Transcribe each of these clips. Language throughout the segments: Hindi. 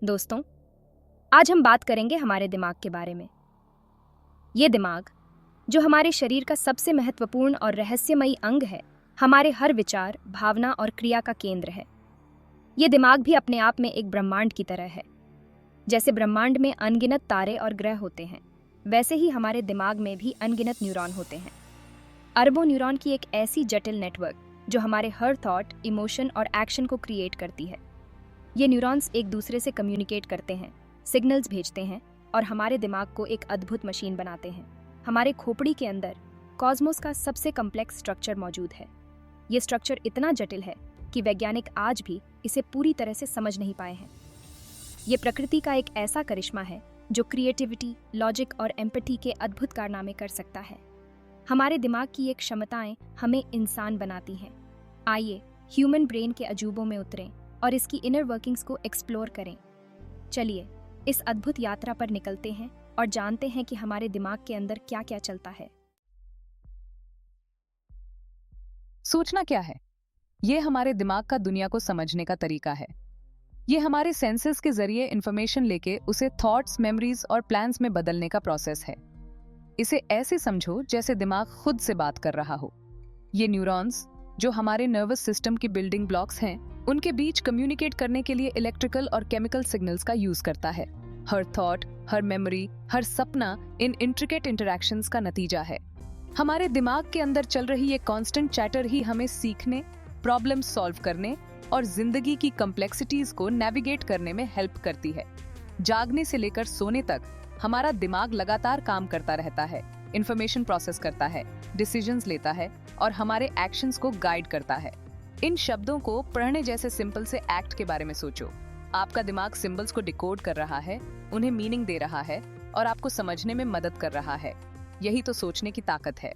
दोस्तों, आज हम बात करेंगे हमारे दिमाग के बारे में। ये दिमाग, जो हमारे शरीर का सबसे महत्वपूर्ण और रहस्यमयी अंग है, हमारे हर विचार, भावना और क्रिया का केंद्र है। ये दिमाग भी अपने आप में एक ब्रह्मांड की तरह है। जैसे ब्रह्मांड में अनगिनत तारे और ग्रह होते हैं, वैसे ही हमारे दिमाग में भी अनगिनत न्यूरॉन होते हैं। अरबों न्यूरॉन की एक ऐसी जटिल नेटवर्क जो हमारे हर थॉट, इमोशन और एक्शन को क्रिएट करती है। ये न्यूरॉन्स एक दूसरे से कम्युनिकेट करते हैं, सिग्नल्स भेजते हैं और हमारे दिमाग को एक अद्भुत मशीन बनाते हैं। हमारे खोपड़ी के अंदर कॉस्मोस का सबसे कॉम्प्लेक्स स्ट्रक्चर मौजूद है। ये स्ट्रक्चर इतना जटिल है कि वैज्ञानिक आज भी इसे पूरी तरह से समझ नहीं पाए हैं। ये प्रकृति का एक ऐसा करिश्मा है जो क्रिएटिविटी, लॉजिक और एम्पैथी के अद्भुत कारनामे कर सकता है। हमारे दिमाग की ये क्षमताएं हमें इंसान बनाती हैं। आइए ह्यूमन ब्रेन के अजूबों में उतरें और इसकी इनर वर्किंग्स को एक्सप्लोर करें। चलिए इस अद्भुत यात्रा पर निकलते हैं और जानते हैं कि हमारे दिमाग के अंदर क्या क्या चलता है। सोचना क्या है? ये हमारे दिमाग का दुनिया को समझने का तरीका है। ये हमारे सेंसेस के जरिए इंफॉर्मेशन लेके उसे थॉट्स, मेमोरीज और प्लान्स में बदलने का प्रोसेस है। इसे ऐसे समझो जैसे दिमाग खुद से बात कर रहा हो। ये न्यूरॉन्स, जो हमारे नर्वस सिस्टम की बिल्डिंग ब्लॉक्स हैं, उनके बीच कम्युनिकेट करने के लिए इलेक्ट्रिकल और केमिकल सिग्नल्स का यूज करता है। हर थॉट, हर मेमोरी, हर सपना इन इंट्रिकेट इंटरैक्शंस का नतीजा है। हमारे दिमाग के अंदर चल रही ये कांस्टेंट चैटर ही हमें सीखने, प्रॉब्लम सॉल्व करने और जिंदगी की कॉम्प्लेक्सिटीज को नेविगेट करने में हेल्प करती है। जागने से लेकर सोने तक हमारा दिमाग लगातार काम करता रहता है, इंफॉर्मेशन प्रोसेस करता है, डिसीजंस लेता है और हमारे एक्शंस को गाइड करता है। इन शब्दों को पढ़ने जैसे सिंपल से एक्ट के बारे में सोचो। आपका दिमाग सिंबल्स को डिकोड कर रहा है, उन्हें मीनिंग दे रहा है और आपको समझने में मदद कर रहा है। यही तो सोचने की ताकत है।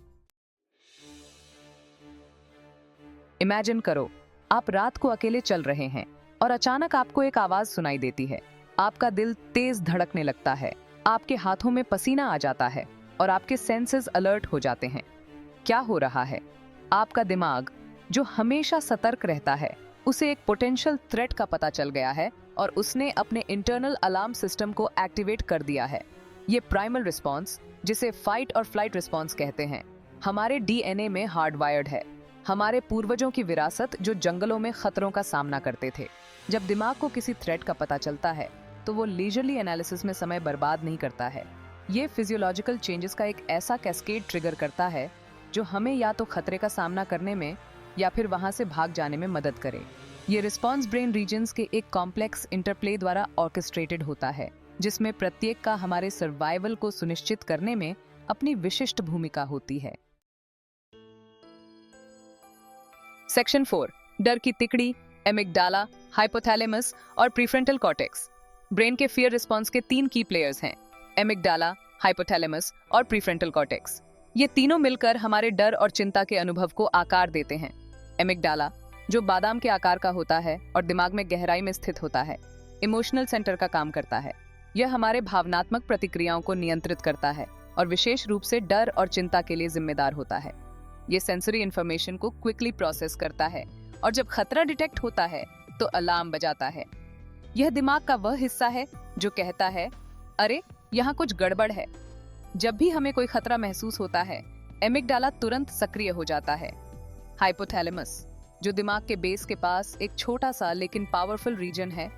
इमेजिन करो, आप रात को अकेले चल रहे हैं और अचानक आपको एक आवाज सुनाई देती है। आपका दिल तेज धड़कने लगता है, आपके हाथों में पसीना आ जाता है और आपके सेंसेस अलर्ट हो जाते हैं। क्या हो रहा है? आपका दिमाग, जो हमेशा सतर्क रहता है, उसे एक पोटेंशियल थ्रेट का पता चल गया है और उसने अपने इंटरनल अलार्म सिस्टम को एक्टिवेट कर दिया है। ये प्राइमल रिस्पॉन्स, जिसे फाइट और फ्लाइट रिस्पॉन्स कहते हैं, हमारे डीएनए में हार्डवायर्ड है। हमारे पूर्वजों की विरासत जो जंगलों में खतरों का सामना करते थे। जब दिमाग को किसी थ्रेट का पता चलता है तो वो लीजरली एनालिसिस में समय बर्बाद नहीं करता है। ये फिजियोलॉजिकल चेंजेस का एक ऐसा कैस्केड ट्रिगर करता है जो हमें या तो खतरे का सामना करने में या फिर वहां से भाग जाने में मदद करे। ये रिस्पॉन्स ब्रेन रीजन्स के एक कॉम्प्लेक्स इंटरप्ले द्वारा ऑर्केस्ट्रेटेड होता है, जिसमें प्रत्येक का हमारे सर्वाइवल को सुनिश्चित करने में अपनी विशिष्ट भूमिका होती है। सेक्शन 4, डर की तिकड़ी, एमिगडाला, हाइपोथैलेमस और प्रीफ्रंटल कॉर्टेक्स। ब्रेन के फियर रिस्पॉन्स के 3 की प्लेयर्स हैं, एमिगडाला, हाइपोथैलेमस और प्रीफ्रंटल कॉर्टेक्स। ये तीनों मिलकर हमारे डर और चिंता के अनुभव को आकार देते हैं। एमिगडाला, जो बादाम के आकार का होता है और दिमाग में गहराई में स्थित होता है, इमोशनल सेंटर का काम करता है। यह हमारे भावनात्मक प्रतिक्रियाओं को नियंत्रित करता है और विशेष रूप से डर और चिंता के लिए जिम्मेदार होता है। ये सेंसरी इंफॉर्मेशन को क्विकली प्रोसेस करता है और जब खतरा डिटेक्ट होता है तो अलार्म बजाता है। यह दिमाग का वह हिस्सा है जो कहता है, अरे यहाँ कुछ गड़बड़ है। जब भी हमें कोई खतरा महसूस होता है, एमिगडाला तुरंत सक्रिय हो जाता है। हाइपोथैलेमस, जो दिमाग के बेस के पास एक छोटा सा लेकिन पावरफुल रीजन है,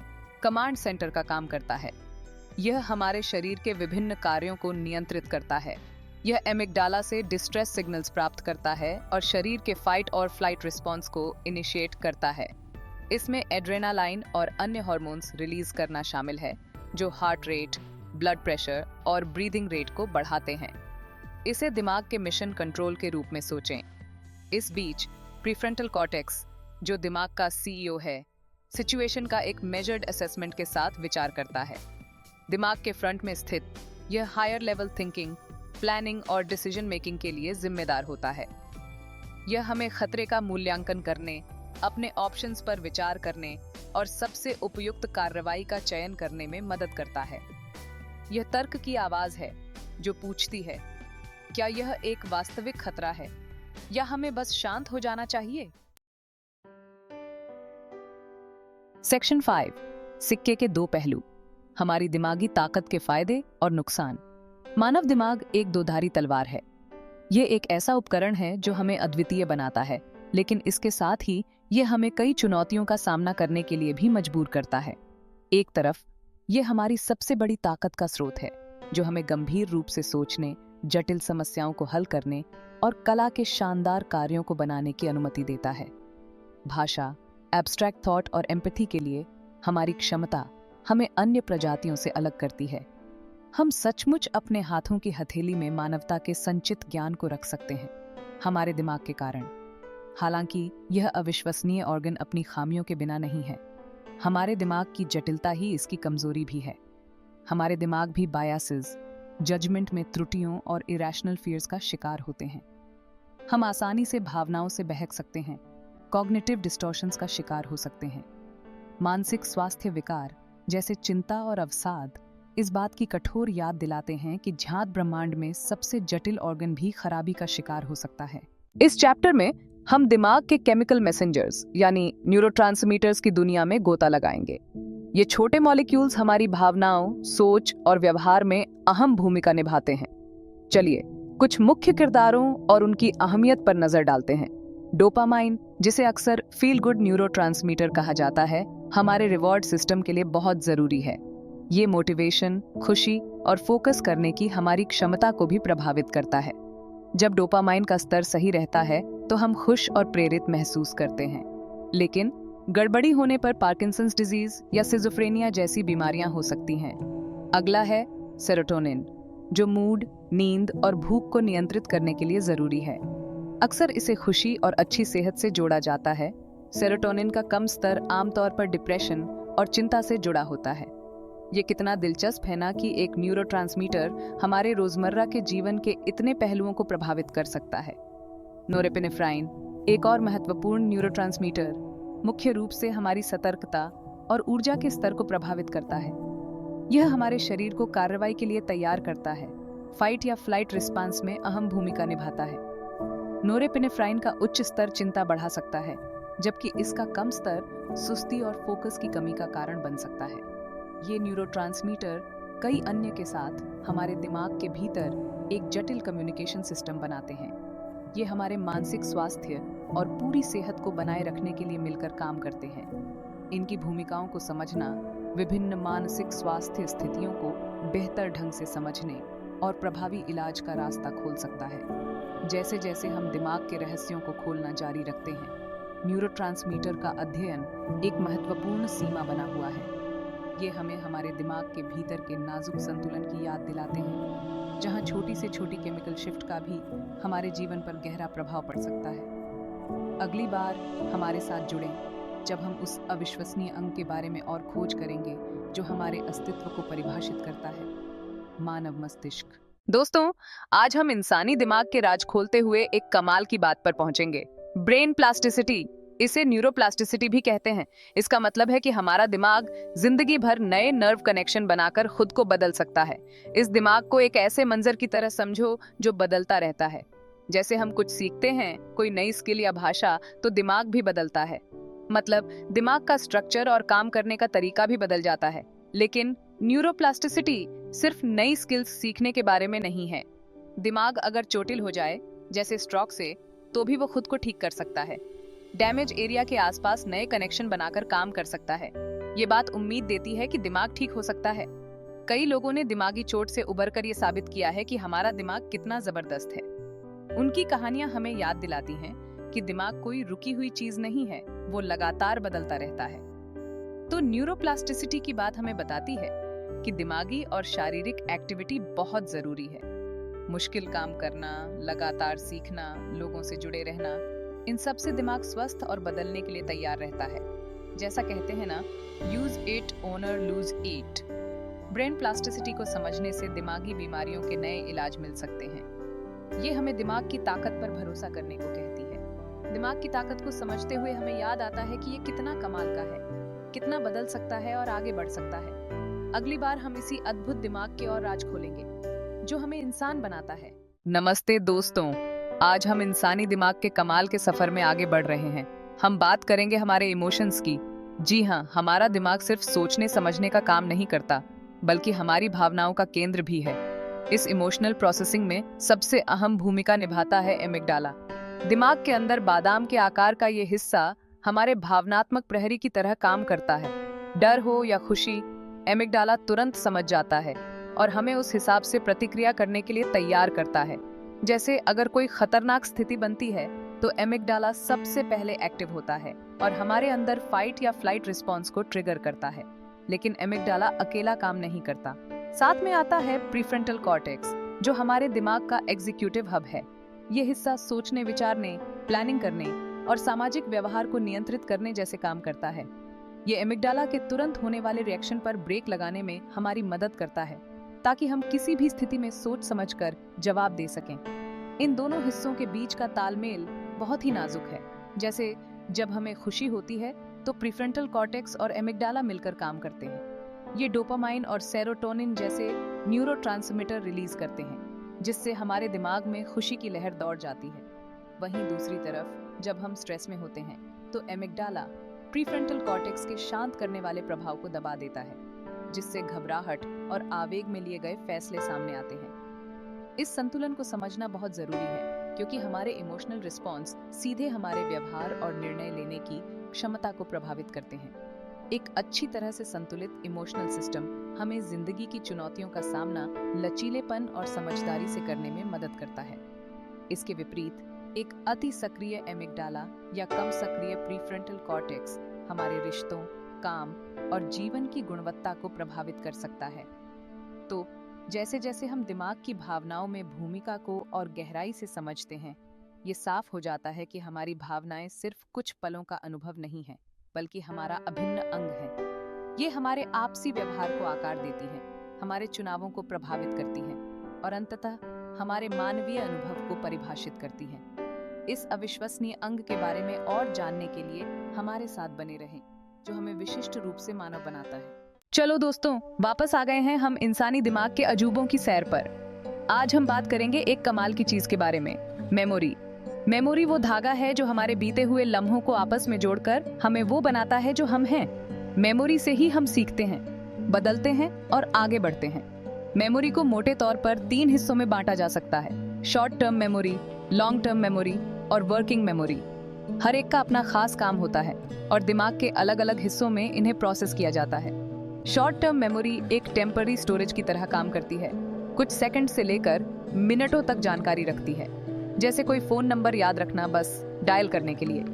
कमांड सेंटर का काम करता है। यह हमारे शरीर के विभिन्न कार्यों को नियंत्रित करता है। यह एमिगडाला से डिस्ट्रेस सिग्नल्स प्राप्त करता है और शरीर के फाइट और फ्लाइट रिस्पॉन्स को इनिशिएट करता है। इसमें एड्रेनालाइन और अन्य हार्मोन्स रिलीज करना शामिल है, जो हार्ट रेट, ब्लड प्रेशर और ब्रीदिंग रेट को बढ़ाते हैं। इसे दिमाग के मिशन कंट्रोल के रूप में सोचें। इस बीच प्रीफ्रंटल कॉर्टेक्स, जो दिमाग का सीईओ है, सिचुएशन का एक मेजर्ड असेसमेंट के साथ विचार करता है। दिमाग के फ्रंट में स्थित यह हायर लेवल थिंकिंग, प्लानिंग और डिसीजन मेकिंग के लिए जिम्मेदार होता है। यह हमें खतरे का मूल्यांकन करने, अपने ऑप्शंस पर विचार करने और सबसे उपयुक्त कार्रवाई का चयन करने में मदद करता है। यह तर्क की आवाज है जो पूछती है, क्या यह एक वास्तविक खतरा है या हमें बस शांत हो जाना चाहिए? सेक्शन 5, सिक्के के 2 पहलू, हमारी दिमागी ताकत के फायदे और नुकसान। मानव दिमाग एक दोधारी तलवार है। ये एक ऐसा उपकरण है जो हमें अद्वितीय बनाता है, लेकिन इसके साथ ही ये हमें कई चुनौतियों का सामना करने के लिए भी मजबूर करता है। एक तरफ ये हमारी सबसे बड़ी ताकत का स्रोत है, जो हमें गंभीर रूप से सोचने, जटिल समस्याओं को हल करने और कला के शानदार कार्यों को बनाने की अनुमति देता है। भाषा, एब्स्ट्रैक्ट थॉट और एम्पैथी के लिए हमारी क्षमता हमें अन्य प्रजातियों से अलग करती है। हम सचमुच अपने हाथों की हथेली में मानवता के संचित ज्ञान को रख सकते हैं, हमारे दिमाग के कारण। हालांकि यह अविश्वसनीय ऑर्गन अपनी खामियों के बिना नहीं है। हमारे दिमाग की जटिलता ही इसकी कमजोरी भी है। हमारे दिमाग भी बायसेस, जजमेंट में त्रुटियों और इरेशनल फियर्स का शिकार होते हैं। हम आसानी से भावनाओं से बहक सकते हैं, कॉग्निटिव डिस्टॉर्शंस का शिकार हो सकते हैं। मानसिक स्वास्थ्य विकार जैसे चिंता और अवसाद इस बात की कठोर याद दिलाते हैं कि ज्ञात ब्रह्मांड में सबसे जटिल ऑर्गन भी खराबी का शिकार हो सकता है। इस चैप्टर में हम दिमाग के केमिकल मैसेंजर्स यानी न्यूरोट्रांसमीटर्स की दुनिया में गोता लगाएंगे। ये छोटे मॉलिक्यूल्स हमारी भावनाओं, सोच और व्यवहार में अहम भूमिका निभाते हैं। चलिए कुछ मुख्य किरदारों और उनकी अहमियत पर नजर डालते हैं। डोपामाइन, जिसे अक्सर फील गुड न्यूरोट्रांसमीटर कहा जाता है, हमारे रिवॉर्ड सिस्टम के लिए बहुत जरूरी है। ये मोटिवेशन, खुशी और फोकस करने की हमारी क्षमता को भी प्रभावित करता है। जब डोपामाइन का स्तर सही रहता है तो हम खुश और प्रेरित महसूस करते हैं। लेकिन गड़बड़ी होने पर पार्किंसंस डिजीज या सिजोफ्रेनिया जैसी बीमारियां हो सकती हैं। अगला है सेरोटोनिन, जो मूड, नींद और भूख को नियंत्रित करने के लिए जरूरी है। अक्सर इसे खुशी और अच्छी सेहत से जोड़ा जाता है। सेरोटोनिन का कम स्तर आमतौर पर डिप्रेशन और चिंता से जुड़ा होता है। ये कितना दिलचस्प है ना कि एक न्यूरोट्रांसमीटर हमारे रोजमर्रा के जीवन के इतने पहलुओं को प्रभावित कर सकता है। नोरेपिनेफ्राइन, एक और महत्वपूर्ण न्यूरोट्रांसमीटर, मुख्य रूप से हमारी सतर्कता और ऊर्जा के स्तर को प्रभावित करता है। यह हमारे शरीर को कार्रवाई के लिए तैयार करता है, फाइट या फ्लाइट रिस्पांस में अहम भूमिका निभाता है। नोरेपिनेफ्राइन का उच्च स्तर चिंता बढ़ा सकता है, जबकि इसका कम स्तर सुस्ती और फोकस की कमी का कारण बन सकता है। ये न्यूरोट्रांसमीटर कई अन्य के साथ हमारे दिमाग के भीतर एक जटिल कम्युनिकेशन सिस्टम बनाते हैं। ये हमारे मानसिक स्वास्थ्य और पूरी सेहत को बनाए रखने के लिए मिलकर काम करते हैं। इनकी भूमिकाओं को समझना विभिन्न मानसिक स्वास्थ्य स्थितियों को बेहतर ढंग से समझने और प्रभावी इलाज का रास्ता खोल सकता है। जैसे जैसे हम दिमाग के रहस्यों को खोलना जारी रखते हैं, न्यूरोट्रांसमीटर का अध्ययन एक महत्वपूर्ण सीमा बना हुआ है। ये हमें हमारे दिमाग के भीतर के नाजुक संतुलन की याद दिलाते हैं, जहाँ छोटी से छोटी केमिकल शिफ्ट का भी हमारे जीवन पर गहरा प्रभाव पड़ सकता है। अगली बार हमारे साथ जुड़ें जब हम उस अविश्वसनीय अंग के बारे में और खोज करेंगे जो हमारे अस्तित्व को परिभाषित करता है, मानव मस्तिष्क। दोस्तों, आज हम इंसानी दिमाग के राज खोलते हुए एक कमाल की बात पर पहुंचेंगे, ब्रेन प्लास्टिसिटी। इसे न्यूरोप्लास्टिसिटी भी कहते हैं। इसका मतलब है कि हमारा दिमाग जिंदगी भर नए नर्व कनेक्शन बनाकर खुद को बदल सकता है। इस दिमाग को एक ऐसे मंजर की तरह समझो जो बदलता रहता है। जैसे हम कुछ सीखते हैं, कोई नई स्किल या भाषा, तो दिमाग भी बदलता है। मतलब दिमाग का स्ट्रक्चर और काम करने का तरीका भी बदल जाता है। लेकिन न्यूरोप्लास्टिसिटी सिर्फ नई स्किल्स सीखने के बारे में नहीं है। दिमाग अगर चोटिल हो जाए, जैसे स्ट्रोक से, तो भी वो खुद को ठीक कर सकता है। डैमेज एरिया के आसपास नए कनेक्शन बनाकर काम कर सकता है। ये बात उम्मीद देती है कि दिमाग ठीक हो सकता है। कई लोगों ने दिमागी चोट से उबरकर ये साबित किया है कि हमारा दिमाग कितना जबरदस्त है। उनकी कहानियां हमें याद दिलाती हैं कि दिमाग कोई रुकी हुई चीज नहीं है, वो लगातार बदलता रहता है। तो न्यूरोप्लास्टिसिटी की बात हमें बताती है कि दिमागी और शारीरिक एक्टिविटी बहुत जरूरी है। मुश्किल काम करना, लगातार सीखना, लोगों से जुड़े रहना, इन सब से दिमाग स्वस्थ और बदलने के लिए तैयार रहता है। जैसा कहते हैं ना, use it owner lose it. Brain plasticity को समझने से दिमागी बीमारियों के नए इलाज मिल सकते हैं। ये हमें दिमाग की ताकत पर भरोसा करने को कहती है। दिमाग की ताकत को समझते हुए हमें याद आता है कि ये कितना कमाल का है, कितना बदल सकता है और आगे बढ़ सकता है। अगली बार हम इसी अद्भुत दिमाग के और राज खोलेंगे जो हमें इंसान बनाता है। नमस्ते दोस्तों, आज हम इंसानी दिमाग के कमाल के सफर में आगे बढ़ रहे हैं। हम बात करेंगे हमारे इमोशंस की। जी हाँ, हमारा दिमाग सिर्फ सोचने समझने का काम नहीं करता, बल्कि हमारी भावनाओं का केंद्र भी है। इस इमोशनल प्रोसेसिंग में सबसे अहम भूमिका निभाता है एमिगडाला। दिमाग के अंदर बादाम के आकार का ये हिस्सा हमारे भावनात्मक प्रहरी की तरह काम करता है। डर हो या खुशी, एमिगडाला तुरंत समझ जाता है और हमें उस हिसाब से प्रतिक्रिया करने के लिए तैयार करता है। जैसे अगर कोई खतरनाक स्थिति बनती है तो एमिगडाला सबसे पहले एक्टिव होता है और हमारे अंदर फाइट या फ्लाइट रिस्पॉन्स को ट्रिगर करता है। लेकिन एमिगडाला अकेला काम नहीं करता, साथ में आता है प्रीफ्रंटल कॉर्टेक्स, जो हमारे दिमाग का एग्जीक्यूटिव हब है। ये हिस्सा सोचने, विचारने, प्लानिंग करने और सामाजिक व्यवहार को नियंत्रित करने जैसे काम करता है। ये एमिगडाला के तुरंत होने वाले रिएक्शन पर ब्रेक लगाने में हमारी मदद करता है, ताकि हम किसी भी स्थिति में सोच समझकर जवाब दे सकें। इन दोनों हिस्सों के बीच का तालमेल बहुत ही नाजुक है। जैसे जब हमें खुशी होती है तो प्रीफ्रंटल कॉर्टेक्स और एमिगडाला मिलकर काम करते हैं। ये डोपामाइन और सेरोटोनिन जैसे न्यूरोट्रांसमीटर रिलीज करते हैं, जिससे हमारे दिमाग में खुशी की लहर दौड़ जाती है। वहीं दूसरी तरफ जब हम स्ट्रेस में होते हैं तो एमिगडाला प्रीफ्रंटल कॉर्टेक्स के शांत करने वाले प्रभाव को दबा देता है, जिससे घबराहट और आवेग में लिए गए फैसले सामने आते हैं। इस संतुलन को समझना बहुत जरूरी है, क्योंकि हमारे इमोशनल रिस्पॉन्स सीधे हमारे व्यवहार और निर्णय लेने की क्षमता को प्रभावित करते हैं। एक अच्छी तरह से संतुलित इमोशनल सिस्टम हमें जिंदगी की चुनौतियों का सामना लचीलेपन और समझदारी से करने में मदद करता है। इसके विपरीत एक अति सक्रिय एमिगडाला या कम सक्रिय प्रीफ्रंटल कॉर्टेक्स हमारे रिश्तों, काम और जीवन की गुणवत्ता को प्रभावित कर सकता है। तो जैसे जैसे हम दिमाग की भावनाओं में भूमिका को और गहराई से समझते हैं, ये साफ हो जाता है कि हमारी भावनाएं सिर्फ कुछ पलों का अनुभव नहीं है, बल्कि हमारा अभिन्न अंग है। ये हमारे आपसी व्यवहार को आकार देती हैं, हमारे चुनावों को प्रभावित करती हैं और अंततः हमारे मानवीय अनुभव को परिभाषित करती हैं। इस अविश्वसनीय अंग के बारे में और जानने के लिए हमारे साथ बने रहें, जो हमें विशिष्ट रूप से मानव बनाता है। चलो दोस्तों, वापस आ गए हैं हम इंसानी दिमाग के अजूबों की सैर पर। आज हम बात करेंगे एक कमाल की चीज के बारे में, मेमोरी। मेमोरी वो धागा है जो हमारे बीते हुए लम्हों को आपस में जोड़कर हमें वो बनाता है जो हम हैं। मेमोरी से ही हम सीखते हैं, बदलते हैं और आगे बढ़ते हैं। मेमोरी को मोटे तौर पर 3 हिस्सों में बांटा जा सकता है: short term memory, long term memory और वर्किंग मेमोरी। हर एक का अपना खास काम होता है और दिमाग के अलग अलग हिस्सों में इन्हें प्रोसेस किया जाता है। शॉर्ट टर्म मेमोरी एक टेम्पररी स्टोरेज की तरह काम करती है, कुछ सेकंड से लेकर मिनटों तक जानकारी रखती है, जैसे कोई फोन नंबर याद रखना बस डायल करने के लिए।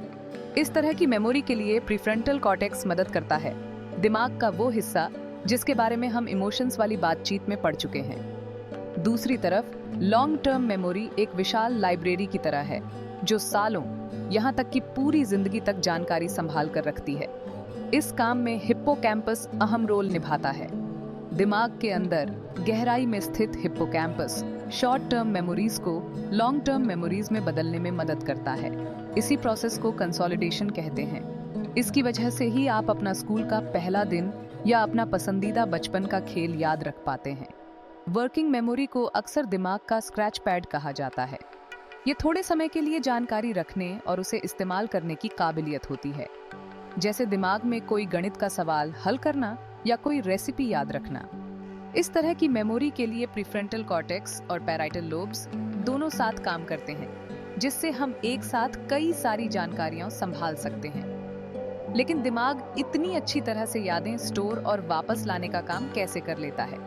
इस तरह की मेमोरी के लिए प्रीफ्रंटल कॉर्टेक्स मदद करता है, दिमाग का वो हिस्सा जिसके बारे में हम इमोशंस वाली बातचीत में पढ़ चुके हैं। दूसरी तरफ लॉन्ग टर्म मेमोरी एक विशाल लाइब्रेरी की तरह है, जो सालों, यहाँ तक कि पूरी जिंदगी तक जानकारी संभाल कर रखती है। इस काम में हिप्पोकैम्पस अहम रोल निभाता है। दिमाग के अंदर गहराई में स्थित हिप्पोकैम्पस शॉर्ट टर्म मेमोरीज को लॉन्ग टर्म मेमोरीज में बदलने में मदद करता है। इसी प्रोसेस को कंसोलिडेशन कहते हैं। इसकी वजह से ही आप अपना स्कूल का पहला दिन या अपना पसंदीदा बचपन का खेल याद रख पाते हैं। वर्किंग मेमोरी को अक्सर दिमाग का स्क्रैच पैड कहा जाता है। ये थोड़े समय के लिए जानकारी रखने और उसे इस्तेमाल करने की काबिलियत होती है, जैसे दिमाग में कोई गणित का सवाल हल करना या कोई रेसिपी याद रखना। इस तरह की मेमोरी के लिए प्रीफ्रंटल कॉर्टेक्स और पैराइटल लोब्स दोनों साथ काम करते हैं, जिससे हम एक साथ कई सारी जानकारियां संभाल सकते हैं। लेकिन दिमाग इतनी अच्छी तरह से यादें स्टोर और वापस लाने का काम कैसे कर लेता है?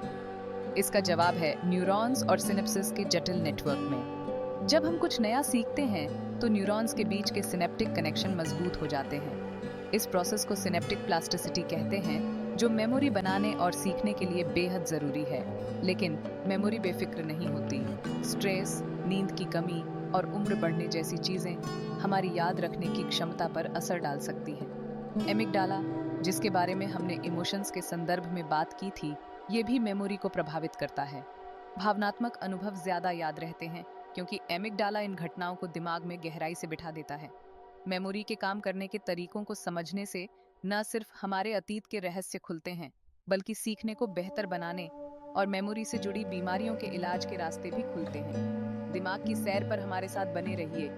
इसका जवाब है न्यूरॉन्स और सिनेप्सिस के जटिल नेटवर्क में। जब हम कुछ नया सीखते हैं तो न्यूरॉन्स के बीच के सिनेप्टिक कनेक्शन मजबूत हो जाते हैं। इस प्रोसेस को सिनेप्टिक प्लास्टिसिटी कहते हैं, जो मेमोरी बनाने और सीखने के लिए बेहद जरूरी है। लेकिन मेमोरी बेफिक्र नहीं होती। स्ट्रेस, नींद की कमी और उम्र बढ़ने जैसी चीजें हमारी याद रखने की क्षमता पर असर डाल सकती हैं। एमिगडाला, जिसके बारे में हमने इमोशंस के संदर्भ में बात की थी, ये भी मेमोरी को प्रभावित करता है। भावनात्मक अनुभव ज्यादा याद रहते हैं, क्योंकि एमिगडाला इन घटनाओं को दिमाग में गहराई से बिठा देता है। मेमोरी के काम करने के तरीकों को समझने से न सिर्फ हमारे अतीत के रहस्य खुलते हैं, बल्कि सीखने को बेहतर बनाने और मेमोरी से जुड़ी बीमारियों के इलाज के रास्ते भी खुलते हैं। दिमाग की सैर पर हमारे साथ बने रहिए।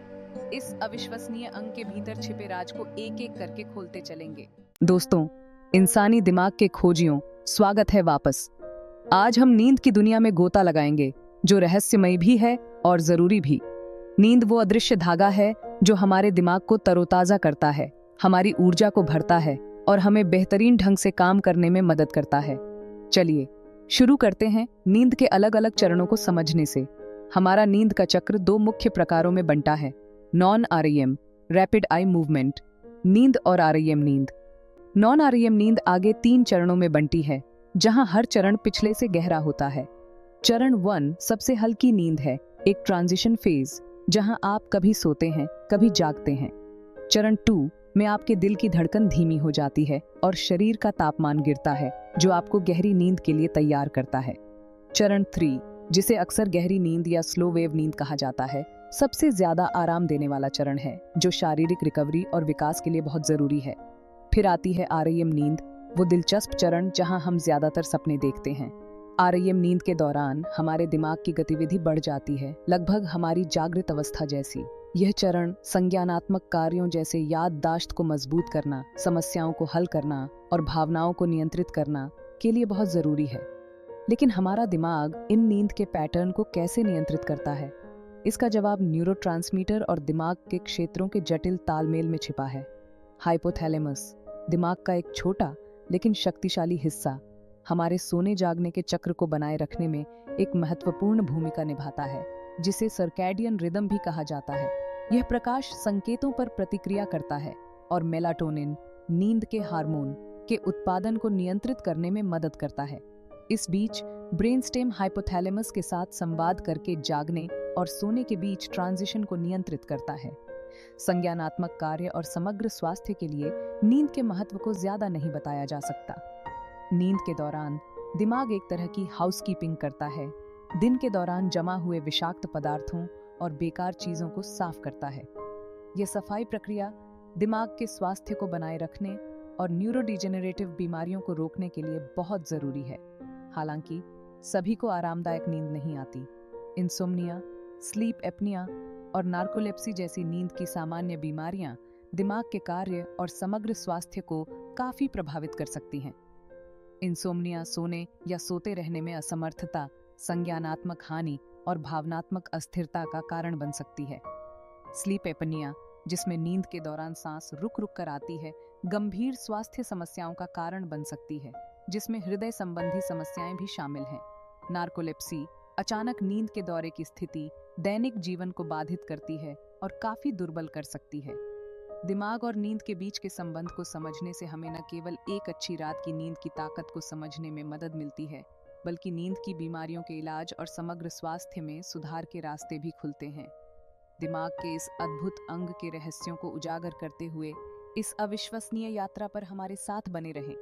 इस अविश्वसनीय अंग के भीतर छिपे राज को एक एक करके खोलते चलेंगे। दोस्तों, इंसानी दिमाग के खोजियों, स्वागत है वापस। आज हम नींद की दुनिया में गोता लगाएंगे, जो रहस्यमयी भी है और जरूरी भी। नींद वो अदृश्य धागा है जो हमारे दिमाग को तरोताजा करता है, हमारी ऊर्जा को भरता है और हमें बेहतरीन ढंग से काम करने में मदद करता है। चलिए शुरू करते हैं नींद के अलग अलग चरणों को समझने से। हमारा नींद का चक्र 2 मुख्य प्रकारों में बंटा है, non REM rapid eye movement नींद और आरईएम नींद। नॉन आरईएम नींद आगे 3 चरणों में बंटी है, जहां हर चरण पिछले से गहरा होता है। चरण 1 सबसे हल्की नींद है, एक ट्रांजिशन फेज जहां आप कभी सोते हैं कभी जागते हैं। चरण 2 में आपके दिल की धड़कन धीमी हो जाती है और शरीर का तापमान गिरता है, जो आपको गहरी नींद के लिए तैयार करता है। चरण 3 जिसे अक्सर गहरी नींद या स्लो वेव नींद कहा जाता है, सबसे ज्यादा आराम देने वाला चरण है, जो शारीरिक रिकवरी और विकास के लिए बहुत जरूरी है। फिर आती है आरईएम नींद, वो दिलचस्प चरण जहां हम ज्यादातर सपने देखते हैं। आरईएम नींद के दौरान हमारे दिमाग की गतिविधि बढ़ जाती है, लगभग हमारी जागृत अवस्था जैसी। यह चरण संज्ञानात्मक कार्यों जैसे याददाश्त को मजबूत करना, समस्याओं को हल करना और भावनाओं को नियंत्रित करना के लिए बहुत जरूरी है। लेकिन हमारा दिमाग इन नींद के पैटर्न को कैसे नियंत्रित करता है? इसका जवाब न्यूरोट्रांसमीटर और दिमाग के क्षेत्रों के जटिल तालमेल में छिपा है। हाइपोथैलेमस, दिमाग का एक छोटा लेकिन शक्तिशाली हिस्सा, हमारे सोने जागने के चक्र को बनाए रखने में एक महत्वपूर्ण भूमिका निभाता है, जिसे सर्कैडियन रिदम भी कहा जाता है। यह प्रकाश संकेतों पर प्रतिक्रिया करता है और मेलाटोनिन, नींद के हार्मोन के उत्पादन को नियंत्रित करने में मदद करता है। इस बीच ब्रेनस्टेम हाइपोथैलेमस के साथ संवाद करके जागने और सोने के बीच ट्रांजिशन को नियंत्रित करता है। संज्ञानात्मक कार्य और समग्र स्वास्थ्य के लिए नींद के महत्व को ज्यादा नहीं बताया जा सकता। नींद के दौरान दिमाग एक तरह की हाउसकीपिंग करता है, दिन के दौरान जमा हुए विषाक्त पदार्थों और बेकार चीजों को साफ करता है। यह सफाई प्रक्रिया दिमाग के स्वास्थ्य को बनाए रखने और न्यूरोडिजेनरेटिव बीमारियों को रोकने के लिए बहुत जरूरी है। हालांकि सभी को आरामदायक नींद नहीं आती। इंसोम्निया, स्लीप एपनिया और नार्कोलेप्सी जैसी नींद की सामान्य बीमारियां दिमाग के कार्य और समग्र स्वास्थ्य को काफी प्रभावित कर सकती हैं। इंसोम्निया सोने या सोते रहने में असमर्थता, संज्ञानात्मक हानि और भावनात्मक अस्थिरता का कारण बन सकती है। स्लीप एपनिया, जिसमें नींद के दौरान सांस रुक रुक कर आती है, गंभीर स्वास्थ्य समस्याओं का कारण बन सकती है, जिसमें हृदय संबंधी समस्याएं भी शामिल हैं। नार्कोलेप्सी, अचानक नींद के दौरे की स्थिति दैनिक जीवन को बाधित करती है और काफी दुर्बल कर सकती है। दिमाग और नींद के बीच के संबंध को समझने से हमें न केवल एक अच्छी रात की नींद की ताकत को समझने में मदद मिलती है, बल्कि नींद की बीमारियों के इलाज और समग्र स्वास्थ्य में सुधार के रास्ते भी खुलते हैं। दिमाग के इस अद्भुत अंग के रहस्यों को उजागर करते हुए इस अविश्वसनीय यात्रा पर हमारे साथ बने रहें।